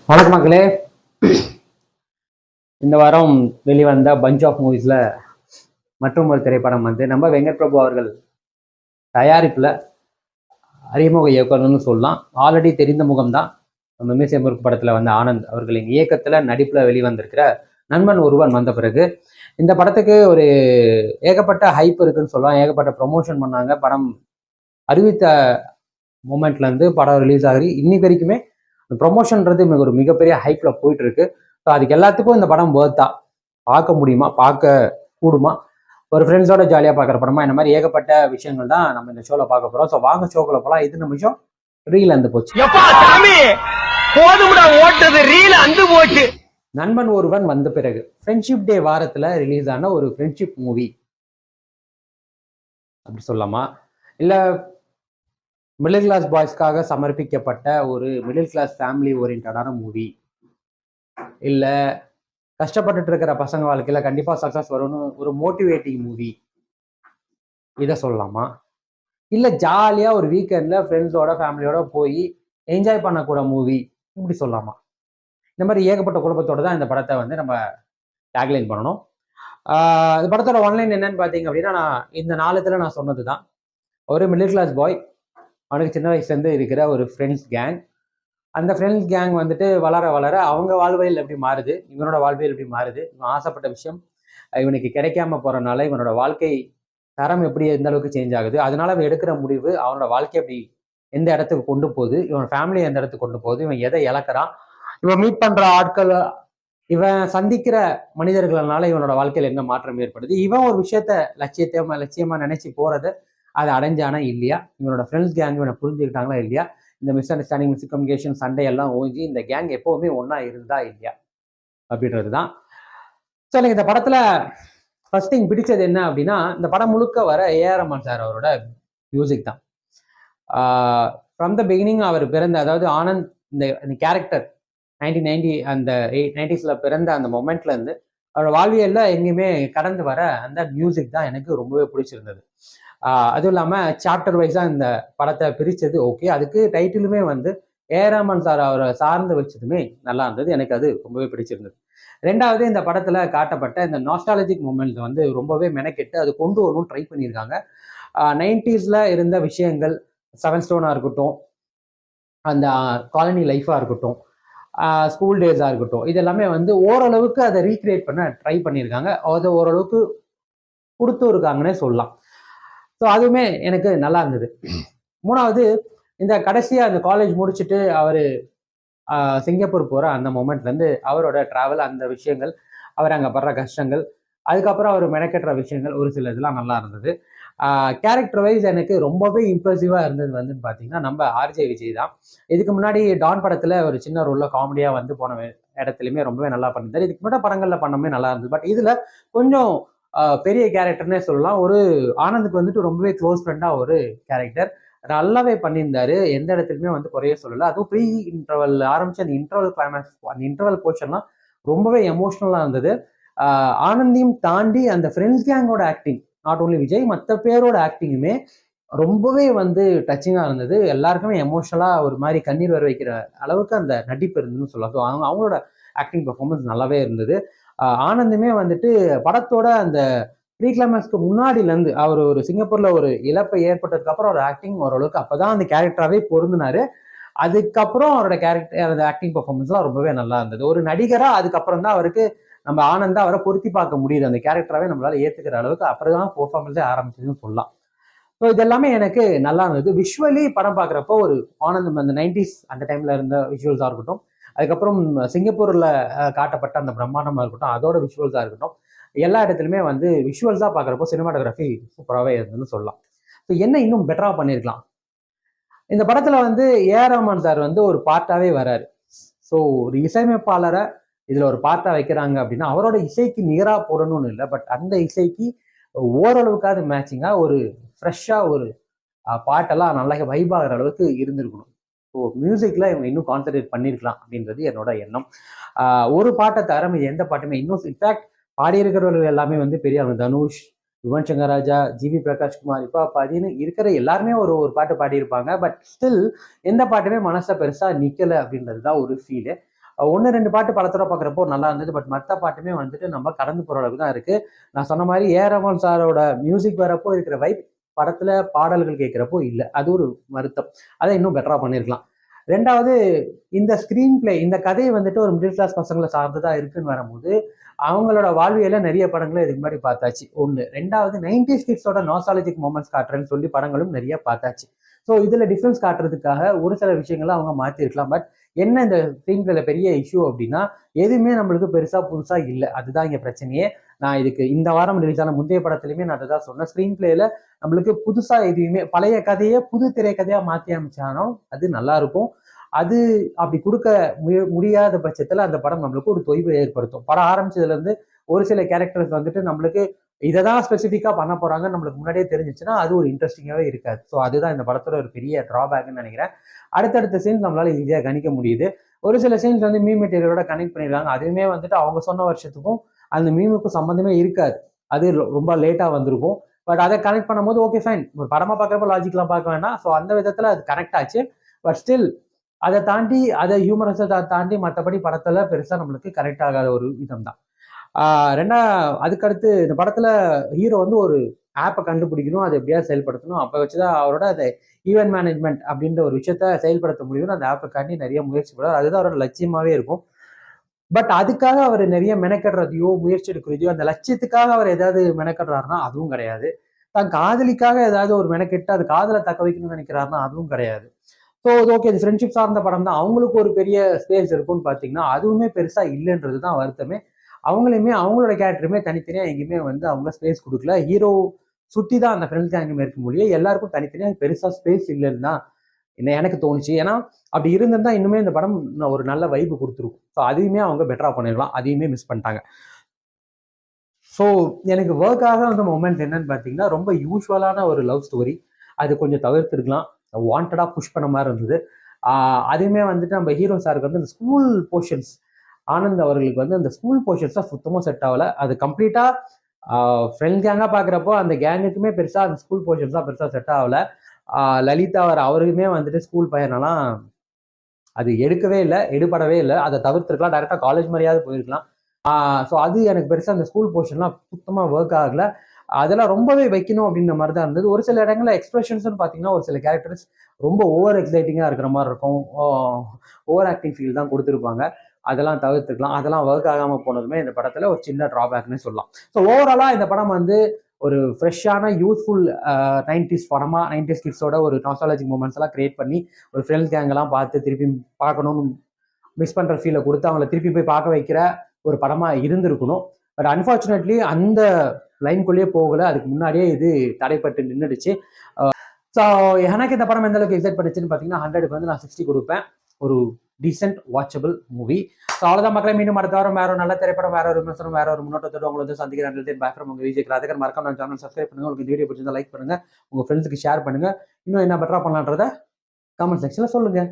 வணக்கம் மக்களே. இந்த வாரம் வெளிவந்த பஞ்ச் ஆஃப் மூவிஸ்ல மற்றும் ஒரு திரைப்படம் வந்து நம்ம வெங்கட் பிரபு அவர்கள் தயாரிப்புல அறிமுக இயக்குனர்னு சொல்லலாம். ஆல்ரெடி தெரிந்த முகம்தான். நம்ம மீசை முறுக்கு படத்துல வந்து ஆனந்த் அவர்களின் இயக்கத்துல நடிப்புல வெளிவந்திருக்கிற நண்பன் ஒருவன் வந்த பிறகு இந்த படத்துக்கு ஒரு ஏகப்பட்ட ஹைப் இருக்குன்னு சொல்லலாம். ஏகப்பட்ட ப்ரொமோஷன் பண்ணாங்க. படம் அறிவித்த மூமெண்ட்ல இருந்து படம் ரிலீஸ் ஆகி இன்னைக்கு வரைக்குமே ப்ரொமோஷன்ன்றது ஒரு மிகப்பெரிய ஹைப்ல போயிட்டு இருக்கு. ஸோ அதுக்கு எல்லாத்துக்கும் இந்த படம் வேர்த்தா, பார்க்க முடியுமா, பார்க்க கூடுமா, ஒரு ஃப்ரெண்ட்ஸோட ஜாலியாக பார்க்குற படமா, இந்த மாதிரி ஏகப்பட்ட விஷயங்கள் தான் நம்ம இந்த ஷோவில் பார்க்க போகிறோம். ஸோ வாங்க ஷோக்குள்ள போகலாம். இது நிமிஷம் ரீல் அந்த போச்சு. நண்பன் ஒருவன் வந்த பிறகு ஃப்ரெண்ட்ஷிப் டே வாரத்தில் ரிலீஸ் ஆன ஒரு ஃப்ரெண்ட்ஷிப் மூவி அப்படி சொல்லலாமா, இல்லை மிடில் கிளாஸ் பாய்ஸ்க்காக சமர்ப்பிக்கப்பட்ட ஒரு மிடில் கிளாஸ் ஃபேமிலி ஓரியன்டான மூவி, இல்லை கஷ்டப்பட்டுட்டு இருக்கிற பசங்க வாழ்க்கையில கண்டிப்பா சக்சஸ் வரும்னு ஒரு மோட்டிவேட்டிங் மூவி இதை சொல்லலாமா, இல்லை ஜாலியா ஒரு வீக்கெண்ட்ல ஃப்ரெண்ட்ஸோட ஃபேமிலியோட போய் என்ஜாய் பண்ணக்கூட மூவி இப்படி சொல்லலாமா? இந்த மாதிரி ஏகப்பட்ட குழப்பத்தோட தான் இந்த படத்தை வந்து நம்ம டேக்லைன் பண்ணணும். இந்த படத்தோட ஒன்லைன் என்னன்னு பார்த்தீங்க அப்படின்னா, நான் இந்த நாளத்துல நான் சொன்னது தான். ஒரு மிடில் கிளாஸ் பாய், அவனுக்கு சின்ன வயசுலேருந்து இருக்கிற ஒரு ஃப்ரெண்ட்ஸ் கேங். அந்த ஃப்ரெண்ட்ஸ் கேங் வந்துட்டு வளர வளர அவங்க வாழ்வியல் எப்படி மாறுது, இவனோட வாழ்வியல் எப்படி மாறுது, இவன் ஆசைப்பட்ட விஷயம் இவனுக்கு கிடைக்காம போறதுனால இவனோட வாழ்க்கை தரம் எப்படி எந்த அளவுக்கு சேஞ்ச் ஆகுது, அதனால அவன் எடுக்கிற முடிவு அவனோட வாழ்க்கை எப்படி எந்த இடத்துக்கு கொண்டு போகுது, இவன் ஃபேமிலி எந்த இடத்துக்கு கொண்டு போகுது, இவன் எதை இழக்கிறான், இவன் மீட் பண்ற ஆட்கள், இவன் சந்திக்கிற மனிதர்களால இவனோட வாழ்க்கையில் என்ன மாற்றம் ஏற்படுது, இவன் ஒரு விஷயத்த லட்சியமா நினைச்சு போறது அதை அடைஞ்சானா இல்லையா, இவனோட ஃப்ரெண்ட்ஸ் கேங் இவனை புரிஞ்சுக்கிட்டாங்களா இல்லையா, இந்த மிஸ் அண்டர்ஸ்டாண்டிங், மிஸ்கம்யூனிகேஷன், சண்டை எல்லாம் ஓஞ்சி இந்த கேங் எப்பவுமே ஒன்னா இருந்தா இல்லையா அப்படின்றது தான். ஸோ எனக்கு இந்த படத்துல ஃபர்ஸ்ட் திங் பிடிச்சது என்ன அப்படின்னா, இந்த படம் முழுக்க வர ஏஆர் ரஹ்மான் சார் அவரோட மியூசிக் தான். ஃப்ரம் த பிகினிங் அவர் பிறந்த, அதாவது ஆனந்த் இந்த கேரக்டர் 1990 அந்த 90s பிறந்த அந்த மொமெண்ட்ல இருந்து அவரோட வாழ்வியல்ல எங்கேயுமே கடந்து வர அந்த மியூசிக் தான் எனக்கு ரொம்பவே பிடிச்சிருந்தது. அதுவும் இல்லாமல் சாப்டர் வைஸாக இந்த படத்தை பிரித்தது ஓகே, அதுக்கு டைட்டிலுமே வந்து ஏஆர் ரஹ்மான் சார் அவரை சார்ந்து வச்சதுமே நல்லா இருந்தது. எனக்கு அது ரொம்பவே பிடிச்சிருந்தது. ரெண்டாவது, இந்த படத்தில் காட்டப்பட்ட இந்த நாஸ்டாலஜிக் மூமெண்ட்ஸ் வந்து ரொம்பவே மெனக்கெட்டு அது கொண்டு வரணும்னு ட்ரை பண்ணியிருக்காங்க. 90s இருந்த விஷயங்கள், 7 ஸ்டோனாக இருக்கட்டும், அந்த காலனி லைஃபாக இருக்கட்டும், ஸ்கூல் டேஸாக இருக்கட்டும், இது எல்லாமே வந்து ஓரளவுக்கு அதை ரீக்ரியேட் பண்ண ட்ரை பண்ணியிருக்காங்க. அதை ஓரளவுக்கு கொடுத்து இருக்காங்கன்னே சொல்லலாம். ஸோ அதுவுமே எனக்கு நல்லா இருந்தது. மூணாவது, இந்த கடைசியா அந்த காலேஜ் முடிச்சுட்டு அவர் சிங்கப்பூர் போற அந்த மொமெண்ட்லேருந்து அவரோட டிராவல், அந்த விஷயங்கள், அவர் அங்கே படுற கஷ்டங்கள், அதுக்கப்புறம் அவர் மெனக்கெட்டுற விஷயங்கள், ஒரு சில இதெல்லாம் நல்லா இருந்தது. கேரக்டர் வைஸ் எனக்கு ரொம்பவே இம்ப்ரெசிவா இருந்தது வந்து பார்த்தீங்கன்னா நம்ம ஆர்ஜே விஜய் தான். இதுக்கு முன்னாடி டான் படத்துல ஒரு சின்ன ரோல்ல காமெடியா வந்து போன இடத்துலையுமே ரொம்பவே நல்லா பண்ணியிருந்தாரு. இதுக்கு முன்னாடி படங்கள்ல பண்ணமே நல்லா இருந்தது. பட் இதுல கொஞ்சம் பெரிய கேரக்டர்னே சொல்லலாம். ஒரு ஆனந்துக்கு வந்துட்டு ரொம்பவே க்ளோஸ் ஃப்ரெண்டா ஒரு கேரக்டர் நல்லாவே பண்ணியிருந்தாரு. எந்த இடத்துலையுமே வந்து குறைய சொல்லலை. அதுவும் ப்ரீ இன்டர்வல் ஆரம்பிச்சு அந்த இன்டர்வல் கிளைமேக்ஸ், அந்த இன்டர்வல் போர்ஷன்லாம் ரொம்பவே எமோஷ்னலா இருந்தது. ஆனந்தையும் தாண்டி அந்த ஃப்ரெண்ட்ஸ் கேங்கோட ஆக்டிங், நாட் ஓன்லி விஜய், மற்ற பேரோட ஆக்டிங்குமே ரொம்பவே வந்து டச்சிங்காக இருந்தது. எல்லாருக்குமே எமோஷனலாக ஒரு மாதிரி கண்ணீர் வர வைக்கிற அளவுக்கு அந்த நடிப்பு இருந்ததுன்னு சொல்லலாம். ஸோ அவங்களோட ஆக்டிங் பெர்ஃபார்மன்ஸ் நல்லாவே இருந்தது. ஆனந்துமே வந்துட்டு படத்தோட அந்த ப்ரீ கிளைமேக்ஸ்க்கு முன்னாடிலேருந்து அவர் ஒரு சிங்கப்பூர்ல ஒரு இழப்பை ஏற்பட்டதுக்கு அப்புறம் ஒரு ஆக்டிங் ஓரளவுக்கு அப்பதான் அந்த கேரக்டராகவே பொருந்தினாரு. அதுக்கப்புறம் அவரோட கேரக்டர், அந்த ஆக்டிங் பெர்ஃபார்மன்ஸ்லாம் ரொம்பவே நல்லா இருந்தது. ஒரு நடிகரா அதுக்கப்புறம் தான் அவருக்கு நம்ம ஆனந்தா அவரை பொருத்தி பார்க்க முடியுது. அந்த கேரக்டராகவே நம்மளால ஏத்துக்கிற அளவுக்கு அப்புறம் தான் பெர்ஃபார்மன்ஸே ஆரம்பிச்சதுன்னு சொல்லலாம். ஸோ இது எல்லாமே எனக்கு நல்லா இருந்தது. விஷுவலி படம் பார்க்குறப்போ ஒரு ஆனந்தம், அந்த 90s அந்த டைம்ல இருந்த விஷுவல்ஸாக இருக்கட்டும், அதுக்கப்புறம் சிங்கப்பூர்ல காட்டப்பட்ட அந்த பிரம்மாண்டமா இருக்கட்டும், அதோட விஷுவல்ஸா இருக்கட்டும், எல்லா இடத்துலையுமே வந்து விஷுவல்ஸா பார்க்குறப்போ சினிமாட்டோகிராஃபி சூப்பராகவே இருந்ததுன்னு சொல்லலாம். ஸோ என்ன இன்னும் பெட்டரா பண்ணியிருக்கலாம், இந்த படத்துல வந்து ஏஆர் ரஹ்மான் சார் வந்து ஒரு பார்ட்டாவே வராரு. ஸோ ஒரு இசையமைப்பாளரை இதுல ஒரு பார்ட்டா வைக்கிறாங்க அப்படின்னா அவரோட இசைக்கு நிகரா போடணும்னு இல்லை, பட் அந்த இசைக்கு ஓரளவுக்காவது மேட்சிங்கா ஒரு ஃப்ரெஷ்ஷா ஒரு பாட்டெல்லாம் நல்லா வைப் ஆகிற அளவுக்கு இருந்திருக்கணும். ஸோ மியூசிக்ல இவங்க இன்னும் கான்சன்ட்ரேட் பண்ணியிருக்கலாம் அப்படின்றது என்னோட எண்ணம். ஒரு பாட்டை தவிர இது எந்த பாட்டுமே இன்னும், இன்ஃபேக்ட் பாடியிருக்கிறவர்கள் எல்லாமே வந்து பெரிய தனுஷ், யுவன் சங்கர் ராஜா, ஜிவி பிரகாஷ் குமார், இப்போ அப்படின்னு இருக்கிற எல்லாருமே ஒரு ஒரு பாட்டு பாடியிருப்பாங்க. பட் ஸ்டில் எந்த பாட்டுமே மனசை பெருசா நிக்கல அப்படின்றது தான் ஒரு ஃபீலு. ஒன்று ரெண்டு பாட்டு படத்தோட பார்க்குறப்போ நல்லா இருந்தது. பட் மற்ற பாட்டுமே வந்துட்டு நம்ம கடந்து போகிற அளவுக்கு தான் இருக்கு. நான் சொன்ன மாதிரி ரஹ்மான் சாரோட மியூசிக் வரப்போ இருக்கிற வைப் படத்துல பாடல்கள் கேட்குறப்போ இல்லை. அது ஒரு வருத்தம். அதை இன்னும் பெட்டரா பண்ணியிருக்கலாம். ரெண்டாவது, இந்த ஸ்கிரீன் பிளே, இந்த கதையை வந்துட்டு ஒரு மிடில் கிளாஸ் பசங்களை சார்ந்துதா இருக்குன்னு வரும்போது அவங்களோட வாழ்வியல நிறைய படங்களை இதுக்கு முன்னாடி பார்த்தாச்சு. ஒன்று. ரெண்டாவது, 90s கிட்ஸோட நாஸ்டாலஜிக் மூமெண்ட்ஸ் காட்டுறேன்னு சொல்லி படங்களும் நிறைய பார்த்தாச்சு. ஸோ இதுல டிஃப்ரென்ஸ் காட்டுறதுக்காக ஒரு சில விஷயங்களை அவங்க மாற்றிருக்கலாம். பட் என்ன இந்த ஸ்க்ரீன் பிளேல பெரிய இஷ்யூ அப்படின்னா, எதுவுமே நம்மளுக்கு பெருசா புதுசா இல்லை. அதுதான் இங்க பிரச்சனையே. நான் இதுக்கு இந்த வாரம் ரிலீஸ் ஆன முந்தைய படத்துலையுமே நான் அதை தான் சொன்னேன். ஸ்க்ரீன் பிளேல நம்மளுக்கு புதுசா எதுவுமே, பழைய கதையை புது திரைக்கதையா மாற்றி அமைச்சாலும் அது நல்லா இருக்கும். அது அப்படி கொடுக்க முடியாத பட்சத்துல அந்த படம் நம்மளுக்கு ஒரு தொய்வை ஏற்படுத்தும். படம் ஆரம்பிச்சதுல இருந்து ஒரு சில கேரக்டர்ஸ் வந்துட்டு நம்மளுக்கு இதைதான் ஸ்பெசிஃபிக்கா பண்ண போறாங்க நம்மளுக்கு முன்னாடியே தெரிஞ்சிச்சுன்னா அது ஒரு இன்ட்ரெஸ்டிங்காவே இருக்காது. ஸோ அதுதான் இந்த படத்தோட ஒரு பெரிய டிராபேக்னு நினைக்கிறேன். அடுத்தடுத்த சீன்ஸ் நம்மளால ஈஸியா கணிக்க முடியுது. ஒரு சில சீன்ஸ் வந்து மீம் மெட்டீரியலோட கனெக்ட் பண்ணிருக்காங்க. அதுவுமே வந்துட்டு அவங்க சொன்ன வருஷத்துக்கும் அந்த மீமுக்கும் சம்பந்தமே இருக்காது. அது ரொம்ப லேட்டா வந்திருக்கும். பட் அதை கனெக்ட் பண்ணும்போது ஓகே ஃபைன், ஒரு படமா பார்க்கறப்ப லாஜிக்லாம் பார்க்க வேண்டாம். ஸோ அந்த விதத்துல அது கனெக்ட் ஆச்சு. பட் ஸ்டில் அதை தாண்டி, அதை ஹியூமரஸை தாண்டி மற்றபடி படத்துல பெருசா நம்மளுக்கு கனெக்ட் ஆகாத ஒரு விதம் தான். அதுக்கடுத்து இந்த படத்துல ஹீரோ வந்து ஒரு ஆப்பை கண்டுபிடிக்கணும், அதை எப்படியாவது செயல்படுத்தணும். அப்போ வச்சுதான் அவரோட அந்த ஈவென்ட் மேனேஜ்மெண்ட் அப்படின்ற ஒரு விஷயத்த செயல்படுத்த முடியும்னு அந்த ஆப்பை நிறைய முயற்சி பண்ணுவார். அதுதான் அவரோட லட்சியமாவே இருக்கும். பட் அதுக்காக அவர் நிறைய மெனக்கடுறதையோ முயற்சி எடுக்கிறதையோ, அந்த லட்சியத்துக்காக அவர் ஏதாவது மெனக்கடுறாருன்னா அதுவும் கிடையாது. தான் காதலிக்காக ஏதாவது ஒரு மெனக்கெட்டு அது காதலை தக்க வைக்கணும்னு நினைக்கிறாருன்னா அதுவும் கிடையாது. ஸோ இது ஓகே, இது ஃப்ரெண்ட்ஷிப் சார்ந்த படம் தான், அவங்களுக்கு ஒரு பெரிய ஸ்பேஸ் இருக்கும்னு பார்த்தீங்கன்னா அதுவுமே பெருசா இல்லைன்றது தான் வருத்தமே. அவங்களையுமே அவங்களோட கேரக்டருமே தனித்தனியா எங்கேயுமே வந்து அவங்க ஸ்பேஸ் கொடுக்கல. ஹீரோ சுத்தி தான் அந்த ஃப்ரெண்ட்ஸ் கேங்குமே இருக்க முடியும். எல்லாருக்கும் தனித்தனியா பெருசா ஸ்பேஸ் இல்லைன்னு தான் எனக்கு தோணுச்சு. ஏன்னா அப்படி இருந்திருந்தா இன்னுமே இந்த படம் ஒரு நல்ல வைப்பு கொடுத்துருக்கும். ஸோ அதையுமே அவங்க பெட்டரா பண்ணிடலாம். அதையுமே மிஸ் பண்ணிட்டாங்க. ஸோ எனக்கு ஒர்க் ஆக அந்த மொமெண்ட் என்னன்னு பார்த்தீங்கன்னா, ரொம்ப யூஸ்வலான ஒரு லவ் ஸ்டோரி. அது கொஞ்சம் தவிர்த்துருக்கலாம். வாண்டடா புஷ் பண்ண மாதிரி இருந்தது. அதுவுமே வந்துட்டு நம்ம ஹீரோ சாருக்கு வந்து அந்த ஸ்கூல் போர்ஷன்ஸ், ஆனந்த் அவர்களுக்கு வந்து அந்த ஸ்கூல் போர்ஷன்ஸ் தான் சுத்தமாக செட் ஆகல. அது கம்ப்ளீட்டா ஃப்ரெண்ட் கேங்கா பார்க்குறப்போ அந்த கேங்குக்குமே பெருசா அந்த ஸ்கூல் போர்ஷன்ஸ் தான் பெருசா செட் ஆகல. லலிதா அவருக்குமே வந்துட்டு ஸ்கூல் பையனெல்லாம் அது எடுக்கவே இல்லை, எடுபடவே இல்லை. அதை தவிர்த்துருக்கலாம். டைரக்டா காலேஜ் மாதிரியாவது போயிருக்கலாம். ஸோ அது எனக்கு பெருசாக அந்த ஸ்கூல் போர்ஷன்லாம் சுத்தமாக ஒர்க் ஆகல. அதெல்லாம் ரொம்பவே வைக்கணும் அப்படின்ற மாதிரி தான் இருந்தது. ஒரு சில இடங்களில் எக்ஸ்பிரஷன்ஸ்னு பார்த்தீங்கன்னா ஒரு சில கேரக்டர்ஸ் ரொம்ப ஓவர் எக்ஸைட்டிங்காக இருக்கிற மாதிரி இருக்கும். ஓவர் ஆக்டிங் ஃபீல் தான் கொடுத்துருப்பாங்க. அதெல்லாம் தவிர்த்துக்கலாம். அதெல்லாம் ஒர்க் ஆகாமல் போனதுமே இந்த படத்தில் ஒரு சின்ன ட்ராபேக்னு சொல்லலாம். ஸோ ஓவராலாக இந்த படம் வந்து ஒரு ஃப்ரெஷ்ஷான யூத்ஃபுல் 90s படமா, 90s கிட்ஸோட ஒரு நாஸ்டாலஜிக் மூமெண்ட்ஸ் எல்லாம் கிரியேட் பண்ணி ஒரு ஃப்ரெண்ட்ஸ் கேங்கெல்லாம் பார்த்து திருப்பி பார்க்கணும்னு மிஸ் பண்ணுற ஃபீலை கொடுத்து அவங்கள திருப்பி போய் பார்க்க வைக்கிற ஒரு படமா இருந்திருக்கணும். பட் அன்ஃபார்ச்சுனேட்லி அந்த லைன்குள்ளேயே போகல. அதுக்கு முன்னாடியே இது தடைப்பட்டு நின்றுடுச்சு. ஸோ எனக்கு இந்த படம் எந்த அளவுக்கு எக்ஸைட் பண்ணிச்சுன்னு பார்த்தீங்கன்னா 100க்கு வந்து நான் 60 கொடுப்பேன். ஒரு டீசென்ட் வாட்சபிள் மூவி. ஸோ அவ்வளோதான் மக்களை, மீண்டும் அடுத்த வாரம் வேற ஒரு நல்ல திரைப்படம், வேற ஒரு விமர்சனம், வேற ஒரு முன்னோட்டத்தோடு உங்களை வந்து சந்திக்கிறேன். பேக்ரம் உங்க விஜய் ராதகர். மறக்காம நம்ம சேனல் சப்ஸ்கிரைப் பண்ணுங்க. உங்களுக்கு வீடியோ பிடிச்சிருந்தா லைக் பண்ணுங்க, உங்க ஃப்ரெண்ட்ஸுக்கு ஷேர் பண்ணுங்க. இன்னும் என்ன பெட்டரா பண்ணலான்றத கமெண்ட் செக்ஷன்ல சொல்லுங்க.